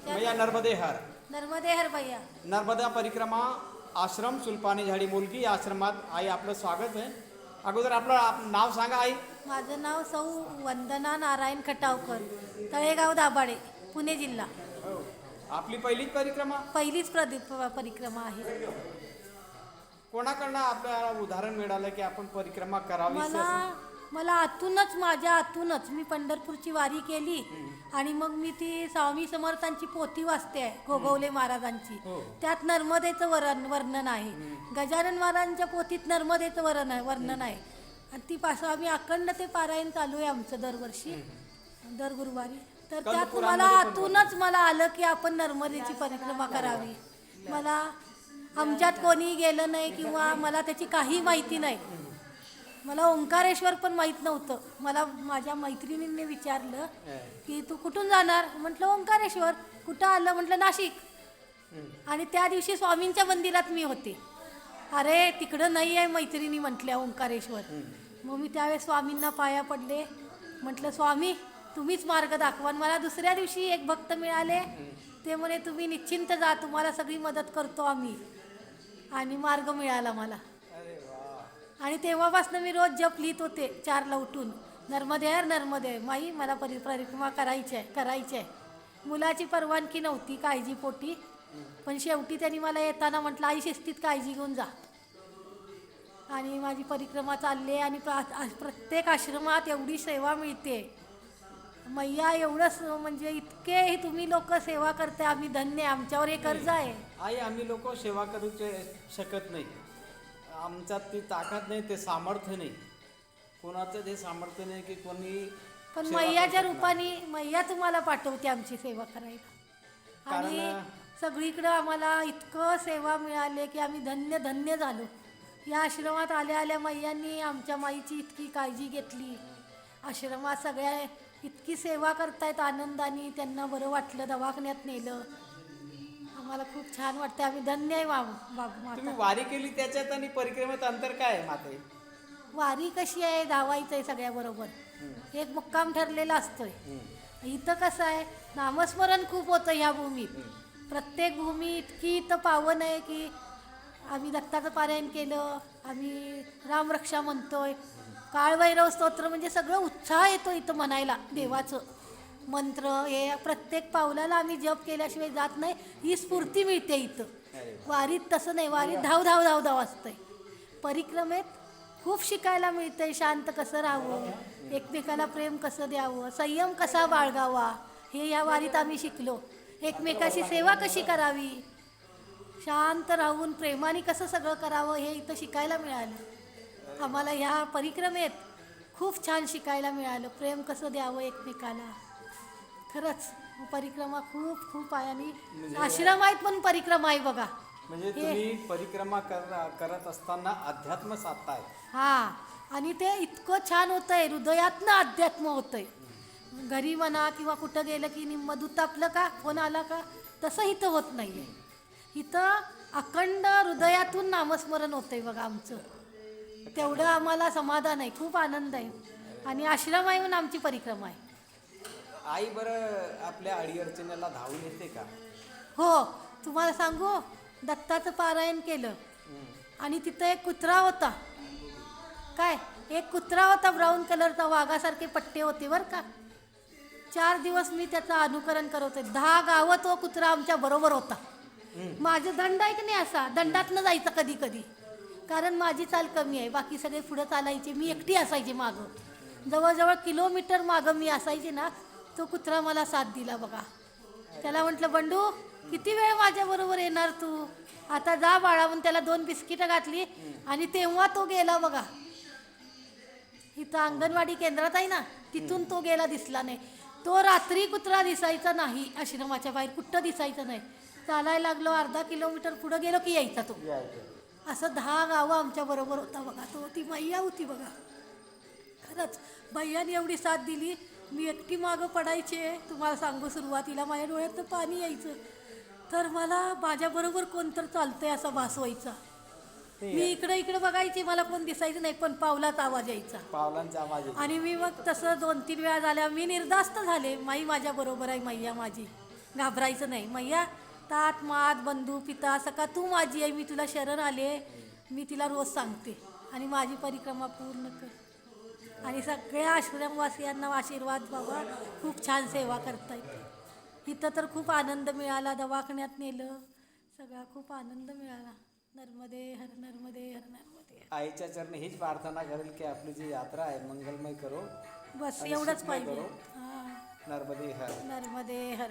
भैया नर्मदे हर नर्मदे हर भैया. नर्मदा परिक्रमा आश्रम सुलपानी झाडी मुलगी या आश्रमात आई आपलं स्वागत आहे. अगोदर आपलं नाव सांगा आई. माझं नाव सौ वंदना नारायण खटावकर, तळेगाव दाभाडे, पुणे जिल्हा. आपली पहिलीच परिक्रमा. पहिलीच परिक्रमा आहे. कोणाकडनं आपल्याला उदाहरण मिळालं की आपण परिक्रमा करावी? मला आतूनच, माझ्या आतूनच मी पंढरपूरची वारी केली आणि मग मी ती स्वामी समर्थांची पोथी वाचते आहे, गोगवले महाराजांची. त्यात नर्मदेचं वर्णन आहे. गजानन महाराजांच्या पोथीत नर्मदेचं वर्णन आहे. आणि ती पासून आम्ही अखंड ते पारायण चालू आहे आमचं दरवर्षी, दर गुरुवारी. तर त्यात मला आतूनच आलं की आपण नर्मदेची परिक्रमा करावी. मला आमच्यात कोणी गेलं नाही किंवा मला त्याची काही माहिती नाही. मला ओंकारेश्वर पण माहीत नव्हतं. मला माझ्या मैत्रिणींनी विचारलं की तू कुठून जाणार? म्हटलं ओंकारेश्वर. कुठं आलं? म्हटलं नाशिक. आणि त्या दिवशी स्वामींच्या मंदिरात मी होते. अरे तिकडं नाही आहे मैत्रिणी म्हटल्या ओंकारेश्वर. मग मी त्यावेळेस स्वामींना पाया पडले. म्हटलं स्वामी तुम्हीच मार्ग दाखवा. मला दुसऱ्या दिवशी एक भक्त मिळाले. ते म्हणे तुम्ही निश्चिंत जा, तुम्हाला सगळी मदत करतो आम्ही. आणि मार्ग मिळाला मला. आणि तेव्हापासून मी रोज जप लिहित होते 4ला उठून, नर्मदे हर नर्मदे. माई मला परिक्रमा करायची आहे. मुलाची परवानगी नव्हती काळजीपोटी, पण शेवटी त्यांनी मला येताना म्हटलं आई शिस्तीत काळजी घेऊन जा. आणि माझी परिक्रमा चालली आणि प्रत्येक आश्रमात एवढी सेवा मिळते. मैया एवढंच म्हणजे इतके तुम्ही लोक सेवा करते, आम्ही धन्य. आमच्यावर हे कर्ज आहे. आई आम्ही लोक सेवा करू शकत नाही. आमच्यात ती ताकद नाही, ते सामर्थ्य नाही. कोणाचं ते सामर्थ्य नाही की कोणी. पण मैयाच्या रूपाने मैया तुम्हाला पाठवते आमची सेवा करायला. आणि सगळीकडं आम्हाला इतकं सेवा मिळाले की आम्ही धन्य झालो. या आश्रमात आल्या मैयांनी आमच्या माईची इतकी काळजी घेतली. आश्रमात सगळ्या इतकी सेवा करतायत आनंदाने. त्यांना बरं वाटलं, दवाखान्यात नेलं. आम्हाला खूप छान वाटतं. आम्ही धन्य आहे. तुम्ही वारी केली त्याच्यात आणि परिक्रमेत अंतर काय आहे माते? वारी कशी आहे? धावायचं आहे सगळ्याबरोबर. एक मुक्काम ठरलेला असतोय. इथं कसं आहे, नामस्मरण खूप होतं ह्या भूमीत. प्रत्येक भूमी इतकी इथं पावन आहे की आम्ही दत्ताचं पारायण केलं, आम्ही रामरक्षा म्हणतोय, काळभैरव स्तोत्र, म्हणजे सगळं उत्साह येतो इथं म्हणायला. देवाचं मंत्र हे प्रत्येक पावलाला आम्ही जप केल्याशिवाय जात नाही. ही स्फूर्ती मिळते इथं. वारीत तसं नाही. वारीत धाव असतंय. परिक्रमेत खूप शिकायला मिळतंय. शांत कसं राहावं, एकमेकाला प्रेम कसं द्यावं, संयम कसा बाळगावा, हे या वारीत आम्ही शिकलो. एकमेकाशी सेवा कशी करावी, शांत राहून प्रेमाने कसं सगळं करावं, हे इथं शिकायला मिळालं. आम्हाला ह्या परिक्रमेत खूप छान शिकायला मिळालं. प्रेम कसं द्यावं एकमेकाला. खरंच परिक्रमा खूप आहे. आणि आश्रम आहेत पण परिक्रमा आहे बघा. म्हणजे तुम्ही परिक्रमा करत असताना अध्यात्म साधताय. हा, आणि ते इतकं छान होतंय, हृदयातनं अध्यात्म होतंय. घरी म्हणा किंवा कुठं गेलं की निम्म दूध तापलं का, फोन आला का, तसं इथं होत नाहीये. इथं अखंड हृदयातून नामस्मरण होतंय बघा आमचं. तेवढं आम्हाला समाधान आहे, खूप आनंद आहे. आणि आश्रम आहे म्हणून आमची परिक्रमा आहे. आई बरं आपल्या अडीअडचणीला धावून येते का? हो, तुम्हाला सांगू, दत्ताचं पारायण केलं आणि तिथं एक कुत्रा होता. एक कुत्रा होता ब्राऊन कलरचा, वाघासारखे पट्टे होते बरं का. 4 दिवस मी त्याचं अनुकरण करत होते. 10 गावं तो कुत्रा आमच्या बरोबर होता. माझं दंड आहे की नाही, असा दंडातनं जायचं कधी कधी, कारण माझी चाल कमी आहे. बाकी सगळे पुढं चालायचे, मी एकटी असायचे मागं. जवळजवळ किलोमीटर मागं मी असायचे ना. तो कुत्रा मला साथ दिला बघा. त्याला म्हटलं बंडू किती वेळ माझ्याबरोबर येणार तू, आता जा बाळा. म्हणून त्याला 2 बिस्किटं घातली आणि तेव्हा तो गेला बघा. इथं अंगणवाडी केंद्रात आहे ना, तिथून तो गेला, दिसला नाही. तो रात्री कुत्रा दिसायचा नाही. आश्रमाच्या बाहेर कुठं दिसायचं नाही. चालायला लागलो, अर्धा किलोमीटर पुढं गेलो की यायचा तो. असं 10 गावं आमच्या बरोबर होता बघा. तो ती मैया होती बघा. खरंच मैयाने एवढी साथ दिली. मी एकटी मागं पडायचे. तुम्हाला सांगू, सुरुवातीला माझ्या डोळ्यातनं पाणी यायचं. तर मला माझ्याबरोबर कोणतर चालतंय असा भास व्हायचा. मी इकडे इकडे बघायची, मला कोण दिसायचं नाही, पण पावलाच आवाज यायचा. पावलांचा आवाज येतो. आणि मी मग तसं 2-3 वेळा झाल्या मी निर्धास्त झाले, माई माझ्या बरोबर आहे, मैया माझी, घाबरायचं नाही. मैया तात मात बंधू पिता सका तू माझी आहे, मी तुला शरण आले, मी तिला रोज सांगते आणि माझी परिक्रमा पूर्ण कर. आणि सगळ्या आश्रमवासियांना आशीर्वाद बाबा, खूप छान सेवा करता येते. इथं तर खूप आनंद मिळाला, दवाखान्यात नेलं, सगळा खूप आनंद मिळाला. नर्मदे हर नर्मदे हर नर्मदे हर. आईच्या चरणी हीच प्रार्थना करेल की आपली जी यात्रा आहे मंगलमय करो, बस आणि एवढंच सुखमय पाहिजे. करो. हां, नर्मदे हर. नर्मदे हर.